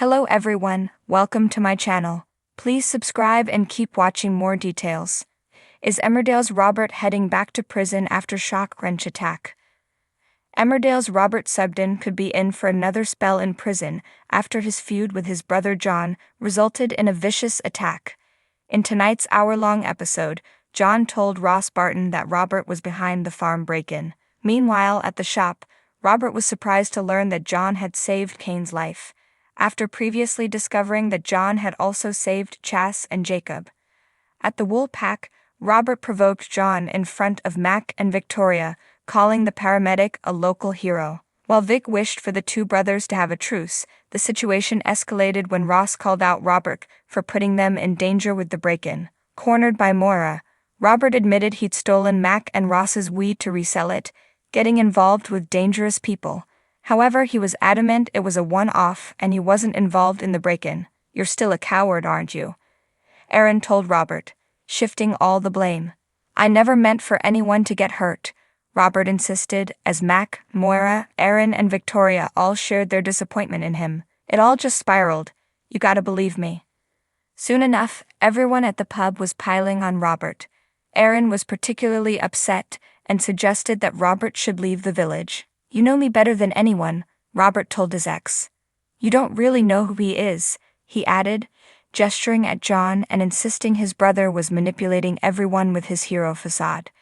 Hello everyone, welcome to my channel. Please subscribe and keep watching more details. Is Emmerdale's Robert heading back to prison after shock wrench attack? Emmerdale's Robert Subden could be in for another spell in prison after his feud with his brother John resulted in a vicious attack. In tonight's hour-long episode, John told Ross Barton that Robert was behind the farm break-in. Meanwhile, at the shop, Robert was surprised to learn that John had saved Kane's life, after previously discovering that John had also saved Chas and Jacob. At the wool pack, Robert provoked John in front of Mac and Victoria, calling the paramedic a local hero. While Vic wished for the two brothers to have a truce, the situation escalated when Ross called out Robert for putting them in danger with the break-in. Cornered by Moira, Robert admitted he'd stolen Mac and Ross's weed to resell it, getting involved with dangerous people. However, he was adamant it was a one-off and he wasn't involved in the break-in. "You're still a coward, aren't you?" Aaron told Robert, shifting all the blame. "I never meant for anyone to get hurt," Robert insisted, as Mac, Moira, Aaron and Victoria all shared their disappointment in him. "It all just spiraled. You gotta believe me." Soon enough, everyone at the pub was piling on Robert. Aaron was particularly upset and suggested that Robert should leave the village. "You know me better than anyone," Robert told his ex. "You don't really know who he is," he added, gesturing at John and insisting his brother was manipulating everyone with his hero facade,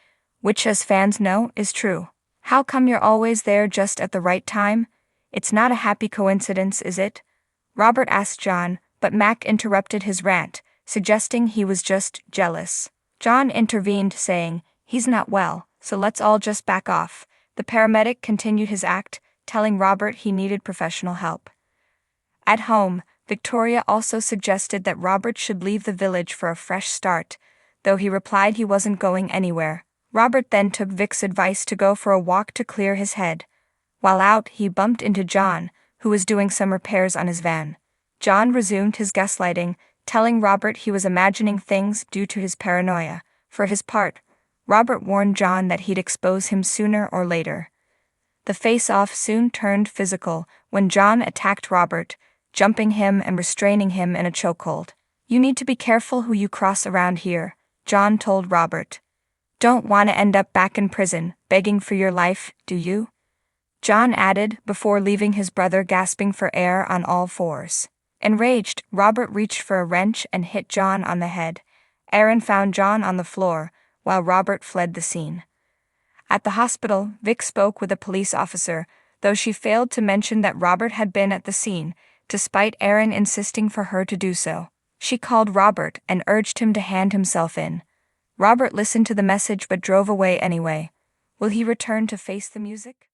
which, as fans know, is true. "How come you're always there just at the right time? It's not a happy coincidence, is it?" Robert asked John, but Mac interrupted his rant, suggesting he was just jealous. John intervened, saying, "He's not well, so let's all just back off." The paramedic continued his act, telling Robert he needed professional help. At home, Victoria also suggested that Robert should leave the village for a fresh start, though he replied he wasn't going anywhere. Robert then took Vic's advice to go for a walk to clear his head. While out, he bumped into John, who was doing some repairs on his van. John resumed his gaslighting, telling Robert he was imagining things due to his paranoia. For his part, Robert warned John that he'd expose him sooner or later. The face-off soon turned physical when John attacked Robert, jumping him and restraining him in a chokehold. "You need to be careful who you cross around here," John told Robert. "Don't want to end up back in prison, begging for your life, do you?" John added, before leaving his brother gasping for air on all fours. Enraged, Robert reached for a wrench and hit John on the head. Aaron found John on the floor, while Robert fled the scene. At the hospital, Vic spoke with a police officer, though she failed to mention that Robert had been at the scene, despite Aaron insisting for her to do so. She called Robert and urged him to hand himself in. Robert listened to the message but drove away anyway. Will he return to face the music?